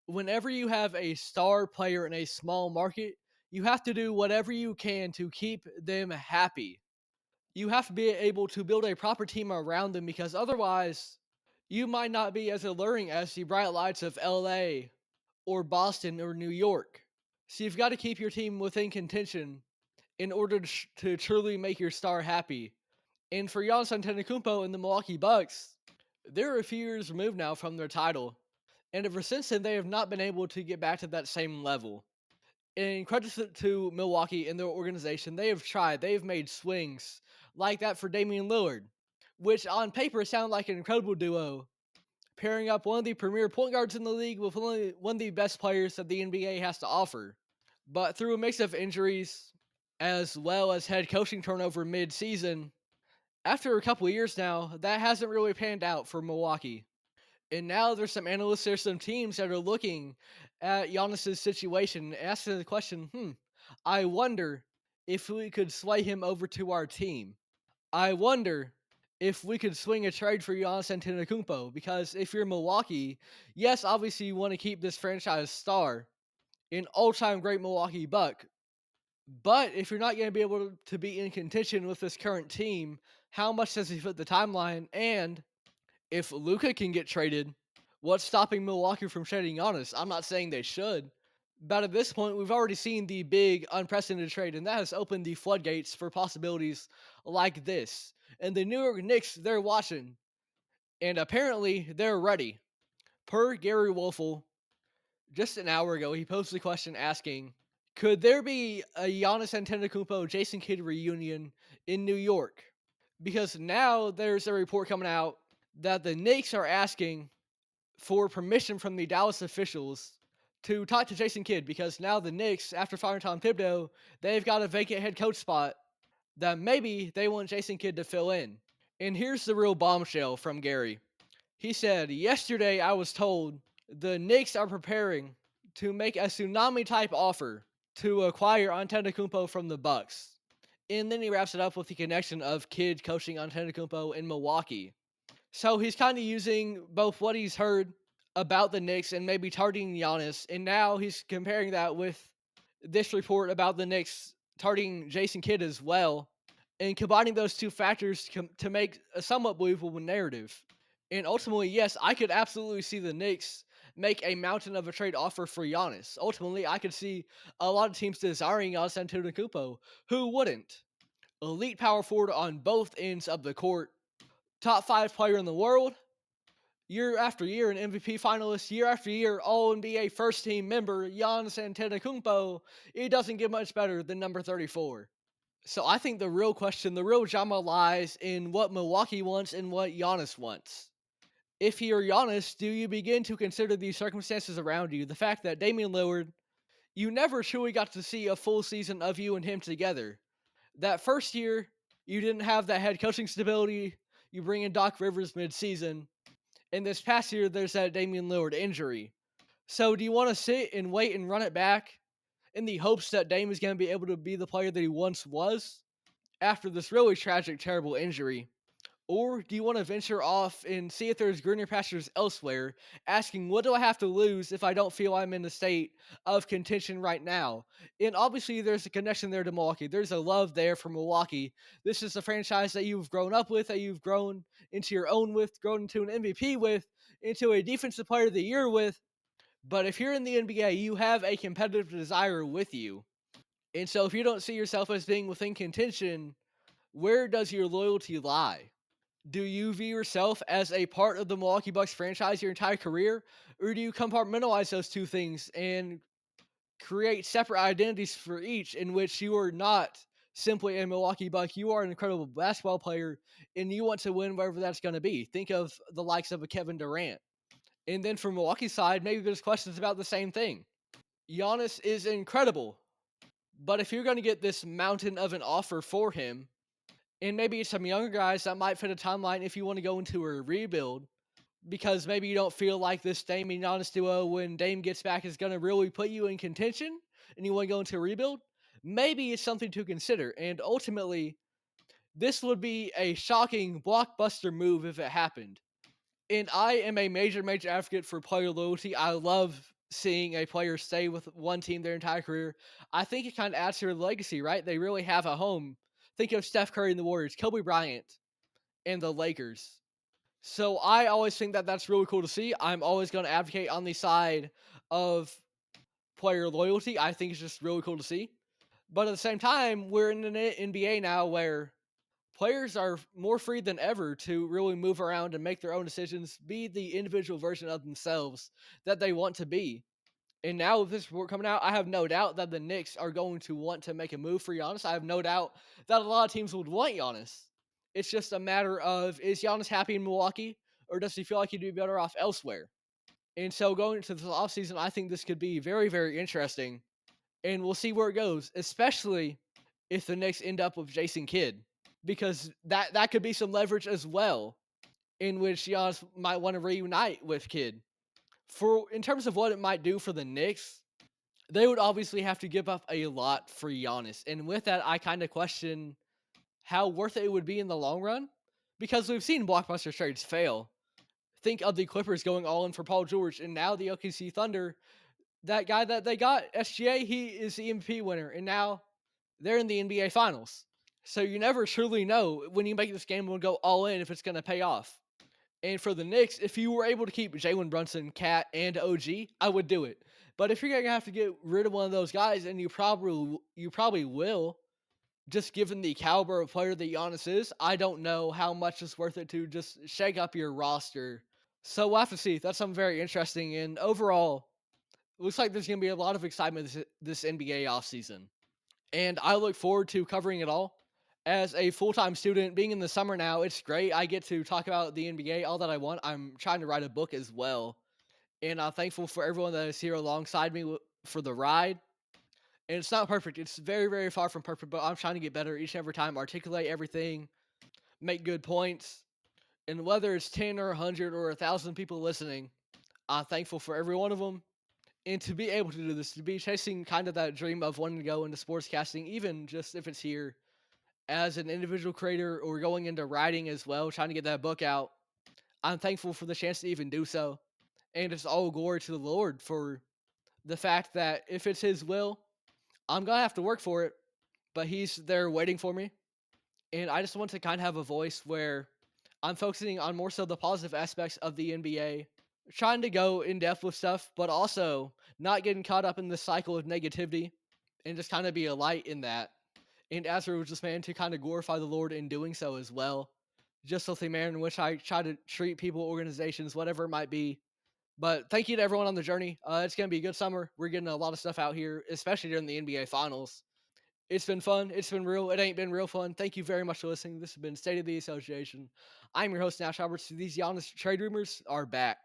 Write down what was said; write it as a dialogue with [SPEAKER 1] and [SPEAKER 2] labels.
[SPEAKER 1] Whenever you have a star player in a small market, you have to do whatever you can to keep them happy. You have to be able to build a proper team around them because otherwise, you might not be as alluring as the bright lights of LA or Boston or New York. So you've got to keep your team within contention in order to truly make your star happy. And for Giannis Antetokoumpo and the Milwaukee Bucks, they're a few years removed now from their title. And ever since then, they have not been able to get back to that same level. In credit to Milwaukee and their organization, they have tried. They have made swings like that for Damian Lillard, which on paper sound like an incredible duo, pairing up one of the premier point guards in the league with one of the best players that the NBA has to offer. But through a mix of injuries, as well as head coaching turnover mid-season, after a couple of years now, that hasn't really panned out for Milwaukee. And now there's some analysts, there's some teams that are looking at Giannis's situation, asking the question, I wonder if we could sway him over to our team. I wonder if we could swing a trade for Giannis Antetokoumpo. Because if you're Milwaukee, yes, obviously you want to keep this franchise star, an all-time great Milwaukee Buck. But if you're not going to be able to be in contention with this current team, how much does he fit the timeline? And if Luka can get traded, what's stopping Milwaukee from trading Giannis? I'm not saying they should, but at this point, we've already seen the big unprecedented trade, and that has opened the floodgates for possibilities like this. And the New York Knicks, they're watching, and apparently they're ready. Per Gary Wolfel, just an hour ago, he posted a question asking, could there be a Giannis Antetokoumpo Jason Kidd reunion in New York? Because now there's a report coming out that the Knicks are asking for permission from the Dallas officials to talk to Jason Kidd because now the Knicks, after firing Tom Thibodeau, they've got a vacant head coach spot that maybe they want Jason Kidd to fill in. And here's the real bombshell from Gary. He said, yesterday I was told the Knicks are preparing to make a tsunami type offer to acquire Antetokounmpo from the Bucks. And then he wraps it up with the connection of Kidd coaching Antetokounmpo in Milwaukee. So he's kind of using both what he's heard about the Knicks and maybe targeting Giannis, and now he's comparing that with this report about the Knicks targeting Jason Kidd as well, and combining those two factors to make a somewhat believable narrative. And ultimately, yes, I could absolutely see the Knicks make a mountain of a trade offer for Giannis. Ultimately, I could see a lot of teams desiring Giannis Antetokounmpo. Who wouldn't? Elite power forward on both ends of the court, top five player in the world, year after year an MVP finalist, year after year All NBA first team member Giannis Antetokounmpo. It doesn't get much better than number 34. So I think the real question, the real drama lies in what Milwaukee wants and what Giannis wants. If you're Giannis, do you begin to consider the circumstances around you? The fact that Damian Lillard, you never truly got to see a full season of you and him together. That first year, you didn't have that head coaching stability. You bring in Doc Rivers mid-season. And this past year, there's that Damian Lillard injury. So do you want to sit and wait and run it back in the hopes that Dame is going to be able to be the player that he once was after this really tragic, terrible injury? Or do you want to venture off and see if there's greener pastures elsewhere, asking, what do I have to lose if I don't feel I'm in a state of contention right now? And obviously, there's a connection there to Milwaukee. There's a love there for Milwaukee. This is a franchise that you've grown up with, that you've grown into your own with, grown into an MVP with, into a defensive player of the year with. But if you're in the NBA, you have a competitive desire with you. And so if you don't see yourself as being within contention, where does your loyalty lie? Do you view yourself as a part of the Milwaukee Bucks franchise your entire career? Or do you compartmentalize those two things and create separate identities for each in which you are not simply a Milwaukee Buck, you are an incredible basketball player and you want to win wherever that's going to be? Think of the likes of a Kevin Durant. And then from Milwaukee's side, maybe there's questions about the same thing. Giannis is incredible, but if you're going to get this mountain of an offer for him, and maybe some younger guys that might fit a timeline if you want to go into a rebuild, because maybe you don't feel like this Dame and Giannis duo when Dame gets back is going to really put you in contention and you want to go into a rebuild, maybe it's something to consider. And ultimately, this would be a shocking blockbuster move if it happened. And I am a major, major advocate for player loyalty. I love seeing a player stay with one team their entire career. I think it kind of adds to their legacy, right? They really have a home. Think of Steph Curry and the Warriors, Kobe Bryant and the Lakers. So I always think that that's really cool to see. I'm always going to advocate on the side of player loyalty. I think it's just really cool to see. But at the same time, we're in an NBA now where players are more free than ever to really move around and make their own decisions, be the individual version of themselves that they want to be. And now with this report coming out, I have no doubt that the Knicks are going to want to make a move for Giannis. I have no doubt that a lot of teams would want Giannis. It's just a matter of, is Giannis happy in Milwaukee, or does he feel like he'd be better off elsewhere? And so going into this offseason, I think this could be very, very interesting. And we'll see where it goes, especially if the Knicks end up with Jason Kidd, because that could be some leverage as well, in which Giannis might want to reunite with Kidd. For in terms of what it might do for the Knicks, they would obviously have to give up a lot for Giannis. And with that, I kind of question how worth it would be in the long run, because we've seen blockbuster trades fail. Think of the Clippers going all in for Paul George, and now the OKC Thunder, that guy that they got, SGA, he is the MVP winner, and now they're in the NBA Finals. So you never truly know when you make this game and go all in if it's going to pay off. And for the Knicks, if you were able to keep Jalen Brunson, Cat, and OG, I would do it. But if you're gonna have to get rid of one of those guys, and you probably will, just given the caliber of player that Giannis is, I don't know how much it's worth it to just shake up your roster. So we'll have to see. That's something very interesting. And overall, it looks like there's gonna be a lot of excitement this NBA offseason. And I look forward to covering it all. As a full time student, being in the summer now, it's great. I get to talk about the NBA all that I want. I'm trying to write a book as well. And I'm thankful for everyone that is here alongside me for the ride. And it's not perfect. It's very, very far from perfect, but I'm trying to get better each and every time, articulate everything, make good points. And whether it's 10 or 100 or 1,000 people listening, I'm thankful for every one of them. And to be able to do this, to be chasing kind of that dream of wanting to go into sportscasting, even just if it's here as an individual creator or going into writing as well, trying to get that book out, I'm thankful for the chance to even do so. And it's all glory to the Lord for the fact that if it's His will, I'm going to have to work for it, but He's there waiting for me. And I just want to kind of have a voice where I'm focusing on more so the positive aspects of the NBA, trying to go in depth with stuff, but also not getting caught up in the cycle of negativity and just kind of be a light in that. And as a religious man, to kind of glorify the Lord in doing so as well. Just a manner in which I try to treat people, organizations, whatever it might be. But thank you to everyone on the journey. It's going to be a good summer. We're getting a lot of stuff out here, especially during the NBA Finals. It's been fun. It's been real. It ain't been real fun. Thank you very much for listening. This has been State of the Association. I'm your host, Nash Roberts. These Giannis trade rumors are back.